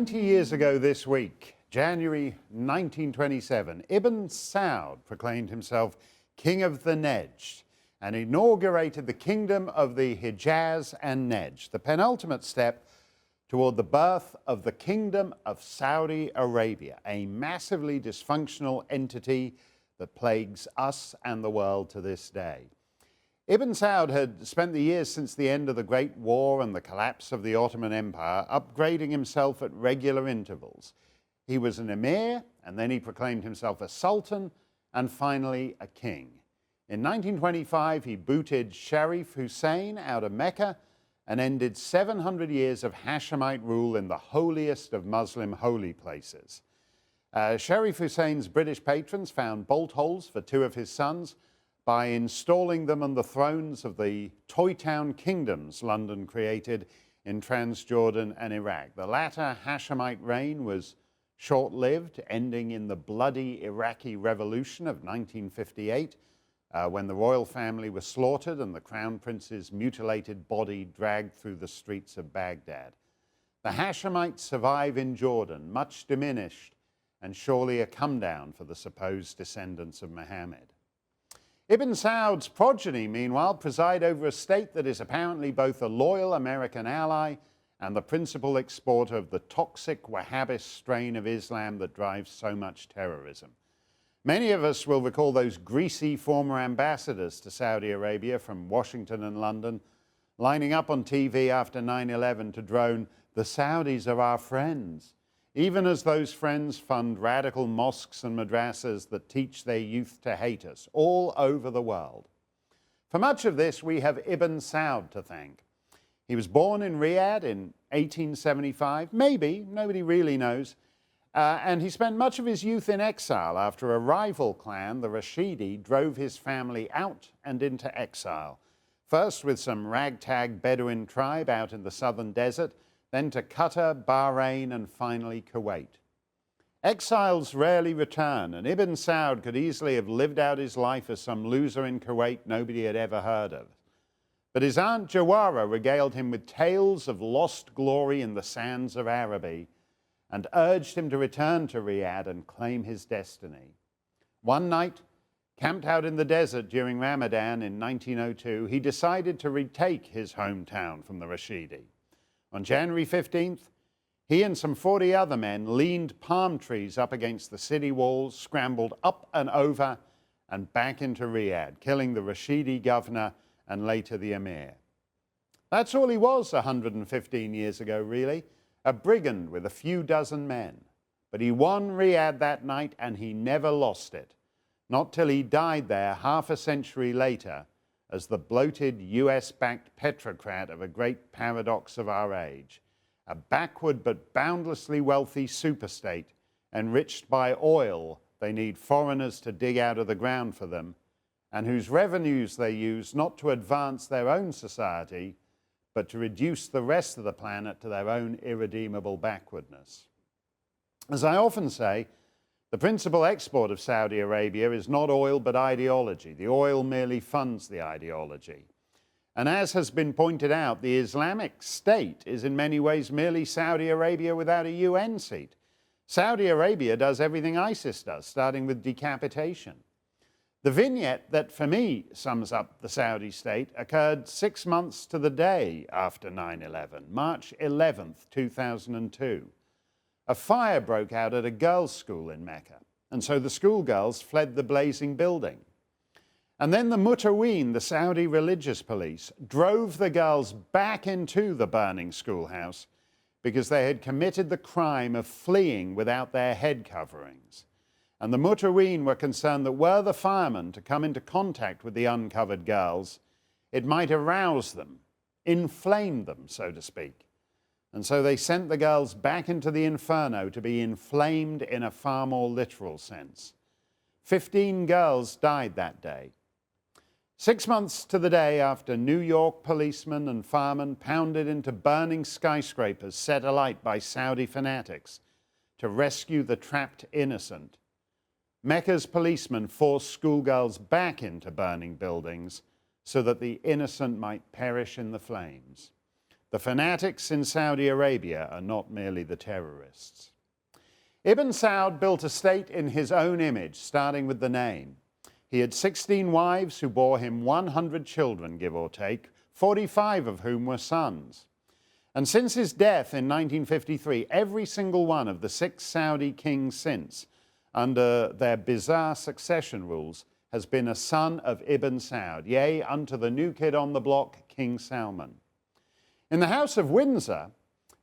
Years ago this week, January 1927, Ibn Saud proclaimed himself King of the Nejd and inaugurated the Kingdom of the Hijaz and Nejd, the penultimate step toward the birth of the Kingdom of Saudi Arabia, a massively dysfunctional entity that plagues us and the world to this day. Ibn Saud had spent the years since the end of the Great War and the collapse of the Ottoman Empire upgrading himself at regular intervals. He was an emir, and then he proclaimed himself a sultan, and finally a king. In 1925, he booted Sharif Hussein out of Mecca and ended 700 years of Hashemite rule in the holiest of Muslim holy places. Sharif Hussein's British patrons found bolt holes for two of his sons by installing them on the thrones of the Toy Town kingdoms London created in Transjordan and Iraq. The latter Hashemite reign was short-lived, ending in the bloody Iraqi Revolution of 1958, when the royal family was slaughtered and the crown prince's mutilated body dragged through the streets of Baghdad. The Hashemites survive in Jordan, much diminished, and surely a come-down for the supposed descendants of Muhammad. Ibn Saud's progeny, meanwhile, preside over a state that is apparently both a loyal American ally and the principal exporter of the toxic Wahhabist strain of Islam that drives so much terrorism. Many of us will recall those greasy former ambassadors to Saudi Arabia from Washington and London lining up on TV after 9/11 to drone, "The Saudis are our friends," even as those friends fund radical mosques and madrasas that teach their youth to hate us all over the world. For much of this, we have Ibn Saud to thank. He was born in Riyadh in 1875, maybe, nobody really knows, and he spent much of his youth in exile after a rival clan, the Rashidi, drove his family out and into exile, first with some ragtag Bedouin tribe out in the southern desert, then to Qatar, Bahrain, and finally Kuwait. Exiles rarely return, and Ibn Saud could easily have lived out his life as some loser in Kuwait nobody had ever heard of. But his aunt Jawara regaled him with tales of lost glory in the sands of Araby and urged him to return to Riyadh and claim his destiny. One night, camped out in the desert during Ramadan in 1902, he decided to retake his hometown from the Rashidi. On January 15th, he and some 40 other men leaned palm trees up against the city walls, scrambled up and over and back into Riyadh, killing the Rashidi governor and later the emir. That's all he was 115 years ago, really, a brigand with a few dozen men. But he won Riyadh that night and he never lost it, not till he died there half a century later as the bloated US-backed petrocrat of a great paradox of our age, a backward but boundlessly wealthy superstate enriched by oil they need foreigners to dig out of the ground for them, and whose revenues they use not to advance their own society, but to reduce the rest of the planet to their own irredeemable backwardness. As I often say, the principal export of Saudi Arabia is not oil but ideology. The oil merely funds the ideology. And as has been pointed out, the Islamic State is in many ways merely Saudi Arabia without a UN seat. Saudi Arabia does everything ISIS does, starting with decapitation. The vignette that, for me, sums up the Saudi state occurred 6 months to the day after 9/11, March 11th, 2002. A fire broke out at a girls' school in Mecca, and so the schoolgirls fled the blazing building. And then the Mutaween, the Saudi religious police, drove the girls back into the burning schoolhouse because they had committed the crime of fleeing without their head coverings. And the Mutaween were concerned that were the firemen to come into contact with the uncovered girls, it might arouse them, inflame them, so to speak. And so they sent the girls back into the inferno to be inflamed in a far more literal sense. 15 girls died that day. 6 months to the day after New York policemen and firemen pounded into burning skyscrapers set alight by Saudi fanatics to rescue the trapped innocent, Mecca's policemen forced schoolgirls back into burning buildings so that the innocent might perish in the flames. The fanatics in Saudi Arabia are not merely the terrorists. Ibn Saud built a state in his own image, starting with the name. He had 16 wives who bore him 100 children, give or take, 45 of whom were sons. And since his death in 1953, every single one of the 6 Saudi kings since, under their bizarre succession rules, has been a son of Ibn Saud, yea, unto the new kid on the block, King Salman. In the House of Windsor,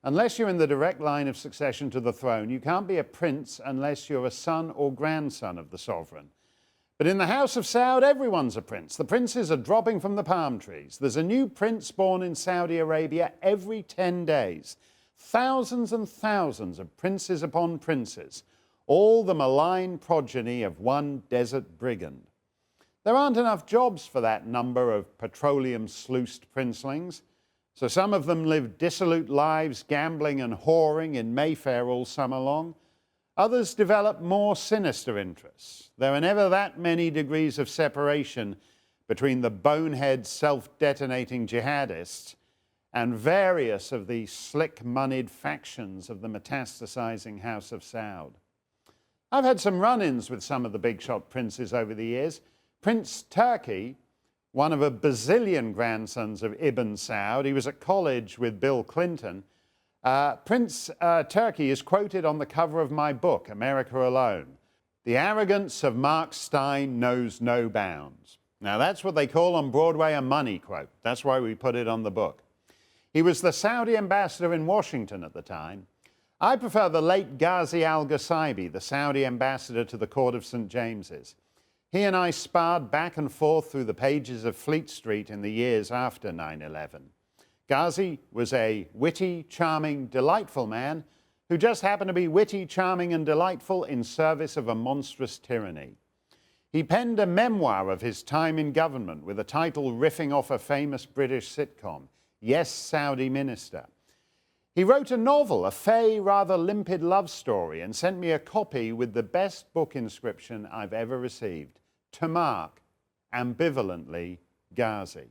unless you're in the direct line of succession to the throne, you can't be a prince unless you're a son or grandson of the sovereign. But in the House of Saud, everyone's a prince. The princes are dropping from the palm trees. There's a new prince born in Saudi Arabia every 10 days. Thousands and thousands of princes upon princes, all the malign progeny of one desert brigand. There aren't enough jobs for that number of petroleum-sluiced princelings, so some of them live dissolute lives, gambling and whoring in Mayfair all summer long. Others develop more sinister interests. There are never that many degrees of separation between the bonehead, self-detonating jihadists and various of the slick-moneyed factions of the metastasizing House of Saud. I've had some run-ins with some of the big-shot princes over the years. Prince Turki, one of a bazillion grandsons of Ibn Saud, he was at college with Bill Clinton. Prince Turki is quoted on the cover of my book, America Alone. The arrogance of Mark Steyn knows no bounds. Now that's what they call on Broadway a money quote. That's why we put it on the book. He was the Saudi ambassador in Washington at the time. I prefer the late Ghazi al-Ghasaibi, the Saudi ambassador to the Court of St. James's. He and I sparred back and forth through the pages of Fleet Street in the years after 9/11. Ghazi was a witty, charming, delightful man who just happened to be witty, charming, and delightful in service of a monstrous tyranny. He penned a memoir of his time in government with a title riffing off a famous British sitcom, Yes, Saudi Minister. He wrote a novel, a fey, rather limpid love story, and sent me a copy with the best book inscription I've ever received, to Mark, ambivalently, Ghazi.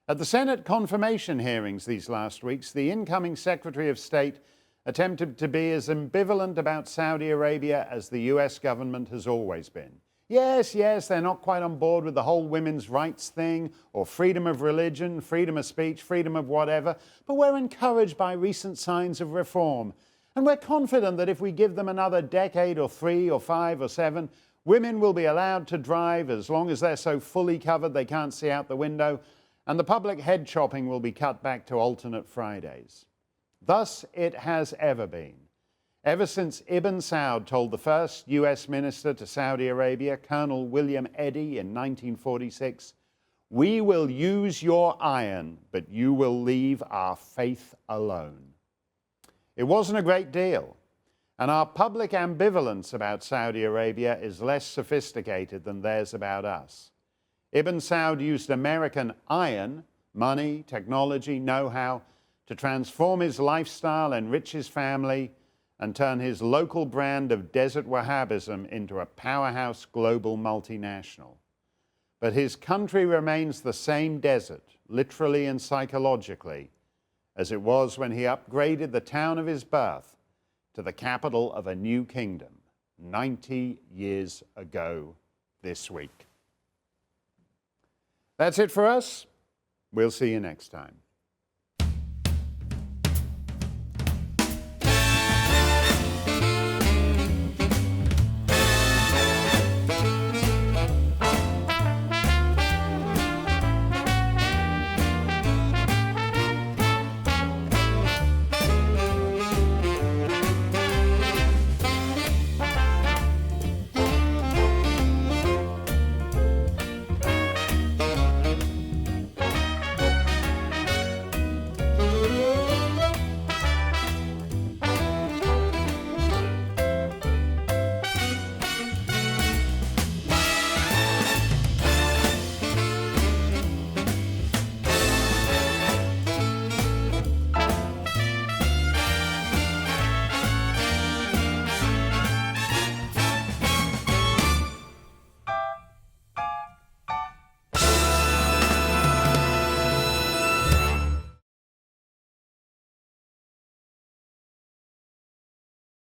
At the Senate confirmation hearings these last weeks, the incoming Secretary of State attempted to be as ambivalent about Saudi Arabia as the US government has always been. Yes, they're not quite on board with the whole women's rights thing, or freedom of religion, freedom of speech, freedom of whatever, but we're encouraged by recent signs of reform. And we're confident that if we give them another decade or 3 or 5 or 7, women will be allowed to drive as long as they're so fully covered they can't see out the window, and the public head chopping will be cut back to alternate Fridays. Thus it has ever been. Ever since Ibn Saud told the first US minister to Saudi Arabia, Colonel William Eddy, in 1946, "We will use your iron, but you will leave our faith alone." It wasn't a great deal, and our public ambivalence about Saudi Arabia is less sophisticated than theirs about us. Ibn Saud used American iron, money, technology, know-how to transform his lifestyle, enrich his family, and turn his local brand of desert Wahhabism into a powerhouse global multinational. But his country remains the same desert, literally and psychologically, as it was when he upgraded the town of his birth to the capital of a new kingdom 90 years ago this week. That's it for us. We'll see you next time.